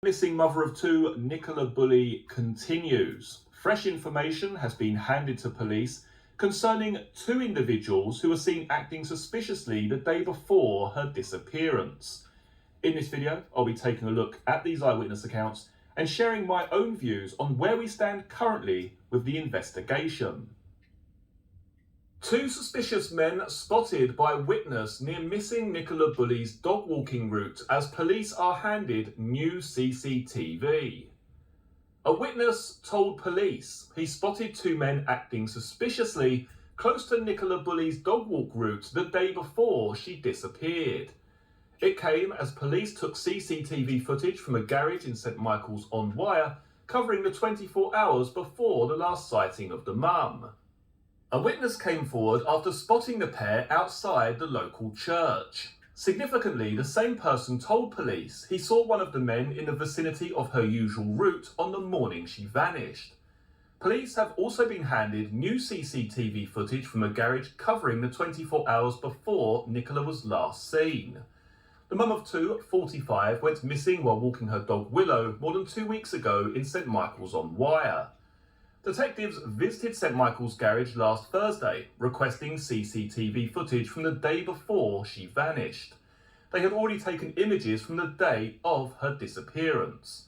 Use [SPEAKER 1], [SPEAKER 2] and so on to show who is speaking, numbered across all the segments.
[SPEAKER 1] Missing mother of two, Nicola Bulley, continues. Fresh information has been handed to police concerning two individuals who were seen acting suspiciously the day before her disappearance. In this video, I'll be taking a look at these eyewitness accounts and sharing my own views on where we stand currently with the investigation. Two suspicious men spotted by witness near missing Nicola Bulley's dog walking route as police are handed new CCTV. A witness told police he spotted two men acting suspiciously close to Nicola Bulley's dog walk route the day before she disappeared. It came as police took CCTV footage from a garage in St Michael's on Wire covering the 24 hours before the last sighting of the mum. A witness came forward after spotting the pair outside the local church. Significantly, the same person told police he saw one of the men in the vicinity of her usual route on the morning she vanished. Police have also been handed new CCTV footage from a garage covering the 24 hours before Nicola was last seen. The mum of two, 45, went missing while walking her dog Willow more than 2 weeks ago in St Michael's on Wire. Detectives visited St Michael's garage last Thursday, requesting CCTV footage from the day before she vanished. They had already taken images from the day of her disappearance.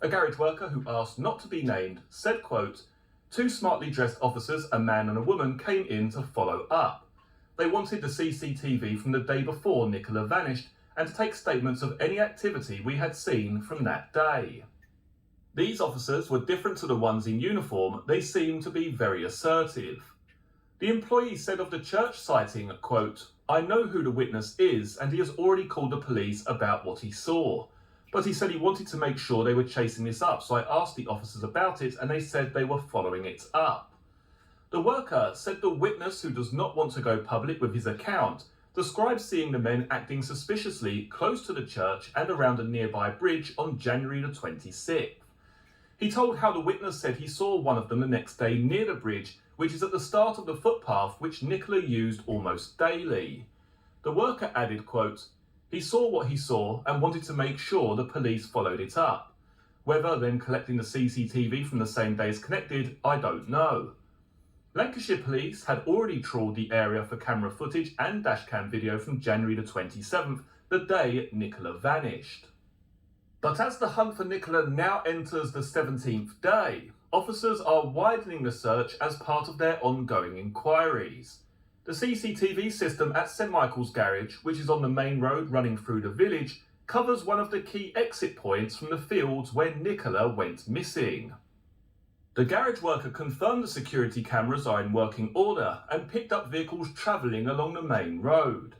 [SPEAKER 1] A garage worker who asked not to be named said, quote, "Two smartly dressed officers, a man and a woman, came in to follow up. They wanted the CCTV from the day before Nicola vanished and to take statements of any activity we had seen from that day. These officers were different to the ones in uniform. They seemed to be very assertive." The employee said of the church sighting, quote, "I know who the witness is and he has already called the police about what he saw. But he said he wanted to make sure they were chasing this up, so I asked the officers about it and they said they were following it up." The worker said the witness, who does not want to go public with his account, described seeing the men acting suspiciously close to the church and around a nearby bridge on January the 26th. He told how the witness said he saw one of them the next day near the bridge, which is at the start of the footpath which Nicola used almost daily. The worker added, quote, "He saw what he saw and wanted to make sure the police followed it up. Whether then collecting the CCTV from the same day is connected, I don't know." Lancashire police had already trawled the area for camera footage and dashcam video from January the 27th, the day Nicola vanished. But as the hunt for Nicola now enters the 17th day, officers are widening the search as part of their ongoing inquiries. The CCTV system at St Michael's garage, which is on the main road running through the village, covers one of the key exit points from the fields where Nicola went missing. The garage worker confirmed the security cameras are in working order and picked up vehicles travelling along the main road.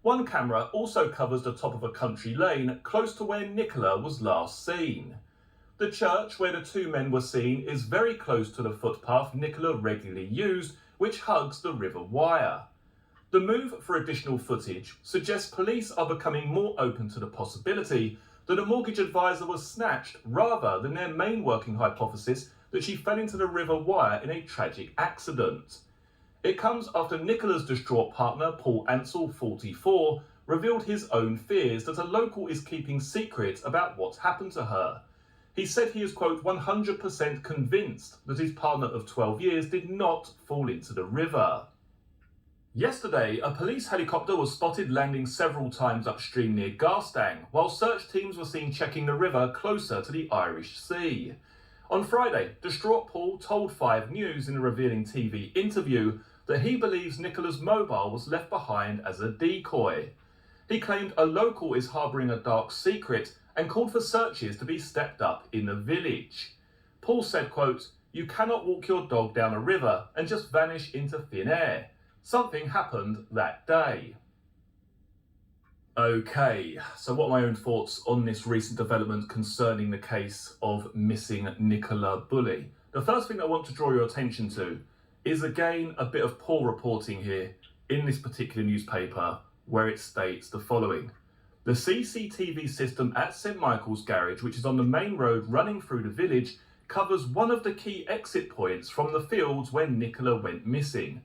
[SPEAKER 1] One camera also covers the top of a country lane close to where Nicola was last seen. The church where the two men were seen is very close to the footpath Nicola regularly used, which hugs the River Wire. The move for additional footage suggests police are becoming more open to the possibility that a mortgage advisor was snatched rather than their main working hypothesis that she fell into the River Wire in a tragic accident. It comes after Nicola's distraught partner, Paul Ansell, 44, revealed his own fears that a local is keeping secret about what happened to her. He said he is, quote, 100% convinced that his partner of 12 years did not fall into the river. Yesterday, a police helicopter was spotted landing several times upstream near Garstang, while search teams were seen checking the river closer to the Irish Sea. On Friday, distraught Paul told 5 News in a revealing TV interview that he believes Nicola's mobile was left behind as a decoy. He claimed a local is harbouring a dark secret and called for searches to be stepped up in the village. Paul said, quote, "You cannot walk your dog down a river and just vanish into thin air. Something happened that day." Okay, so what are my own thoughts on this recent development concerning the case of missing Nicola Bulley? The first thing I want to draw your attention to is again a bit of poor reporting here in this particular newspaper where it states the following. The CCTV system at St Michael's garage, which is on the main road running through the village, covers one of the key exit points from the fields where Nicola went missing.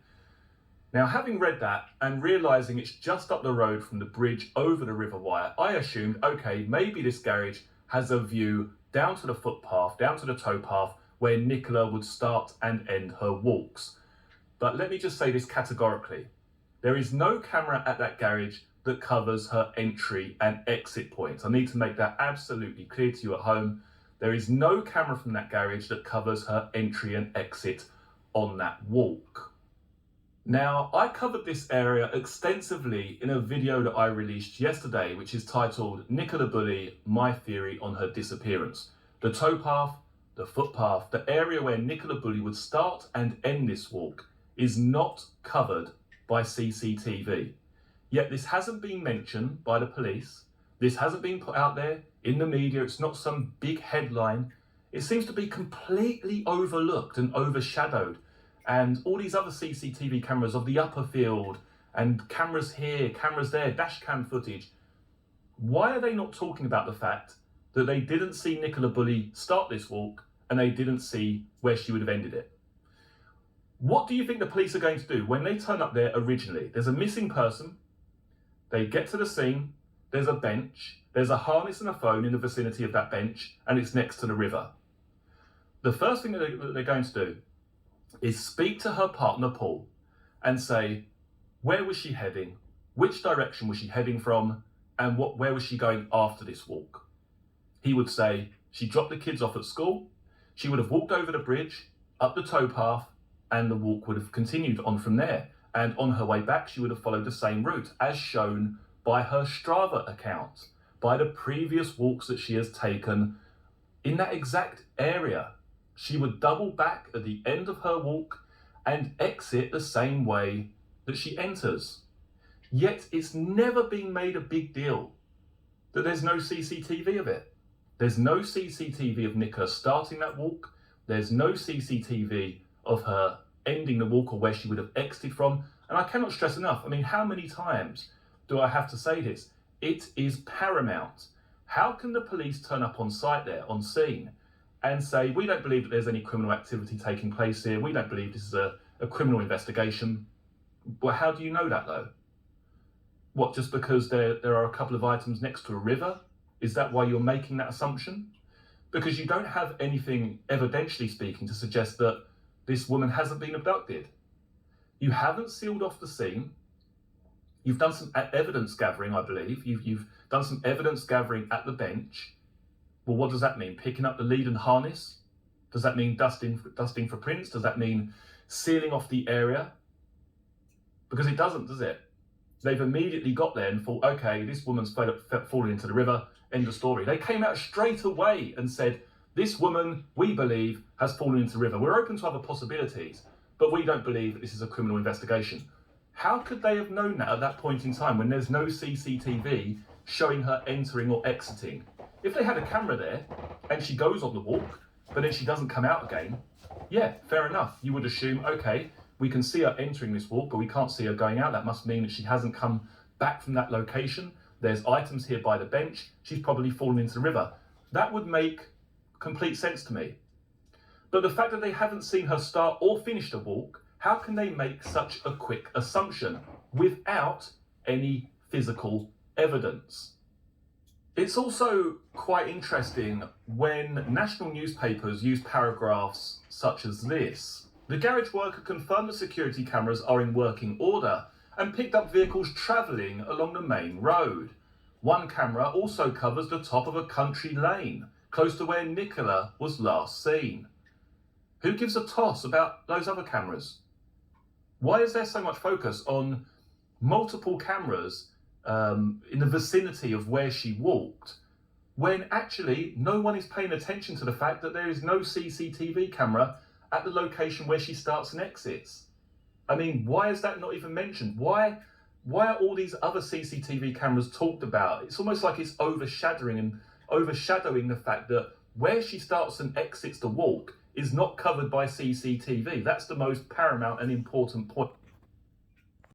[SPEAKER 1] Now, having read that and realising it's just up the road from the bridge over the River Wire, I assumed, okay, maybe this garage has a view down to the footpath, down to the towpath, where Nicola would start and end her walks. But let me just say this categorically. There is no camera at that garage that covers her entry and exit points. I need to make that absolutely clear to you at home. There is no camera from that garage that covers her entry and exit on that walk. Now, I covered this area extensively in a video that I released yesterday, which is titled Nicola Bulley, My Theory on Her Disappearance. The towpath, the footpath, the area where Nicola Bulley would start and end this walk is not covered by CCTV. Yet this hasn't been mentioned by the police. This hasn't been put out there in the media. It's not some big headline. It seems to be completely overlooked and overshadowed. And all these other CCTV cameras of the upper field and cameras here, cameras there, dash cam footage. Why are they not talking about the fact that they didn't see Nicola Bulley start this walk and they didn't see where she would have ended it? What do you think the police are going to do when they turn up there originally? There's a missing person. They get to the scene. There's a bench. There's a harness and a phone in the vicinity of that bench, and it's next to the river. The first thing that they're going to do is speak to her partner, Paul, and say, where was she heading? Which direction was she heading from? And where was she going after this walk? He would say, she dropped the kids off at school. She would have walked over the bridge, up the towpath, and the walk would have continued on from there. And on her way back, she would have followed the same route as shown by her Strava account, by the previous walks that she has taken in that exact area. She would double back at the end of her walk and exit the same way that she enters. Yet it's never been made a big deal that there's no CCTV of it. There's no CCTV of Nicola starting that walk. There's no CCTV of her ending the walk or where she would have exited from. And I cannot stress enough, I mean, how many times do I have to say this? It is paramount. How can the police turn up on site there, on scene, and say, we don't believe that there's any criminal activity taking place here. We don't believe this is a criminal investigation. Well, how do you know that though? What, just because there are a couple of items next to a river? Is that why you're making that assumption? Because you don't have anything evidentially speaking to suggest that this woman hasn't been abducted. You haven't sealed off the scene. You've done some evidence gathering, I believe. You've done some evidence gathering at the bench. Well, what does that mean? Picking up the lead and harness? Does that mean dusting for prints? Does that mean sealing off the area? Because it doesn't, does it? They've immediately got there and thought, okay, this woman's fallen into the river, end of story. They came out straight away and said, this woman, we believe, has fallen into the river. We're open to other possibilities, but we don't believe that this is a criminal investigation. How could they have known that at that point in time when there's no CCTV showing her entering or exiting? If they had a camera there and she goes on the walk, but then she doesn't come out again, yeah, fair enough. You would assume, okay, we can see her entering this walk, but we can't see her going out. That must mean that she hasn't come back from that location. There's items here by the bench. She's probably fallen into the river. That would make complete sense to me. But the fact that they haven't seen her start or finish the walk, how can they make such a quick assumption without any physical evidence? It's also quite interesting when national newspapers use paragraphs such as this. The garage worker confirmed the security cameras are in working order and picked up vehicles travelling along the main road. One camera also covers the top of a country lane, close to where Nicola was last seen. Who gives a toss about those other cameras? Why is there so much focus on multiple cameras in the vicinity of where she walked, when actually no one is paying attention to the fact that there is no CCTV camera at the location where she starts and exits? I mean, why is that not even mentioned? Why are all these other CCTV cameras talked about? It's almost like it's overshadowing the fact that where she starts and exits the walk is not covered by CCTV. That's the most paramount and important point.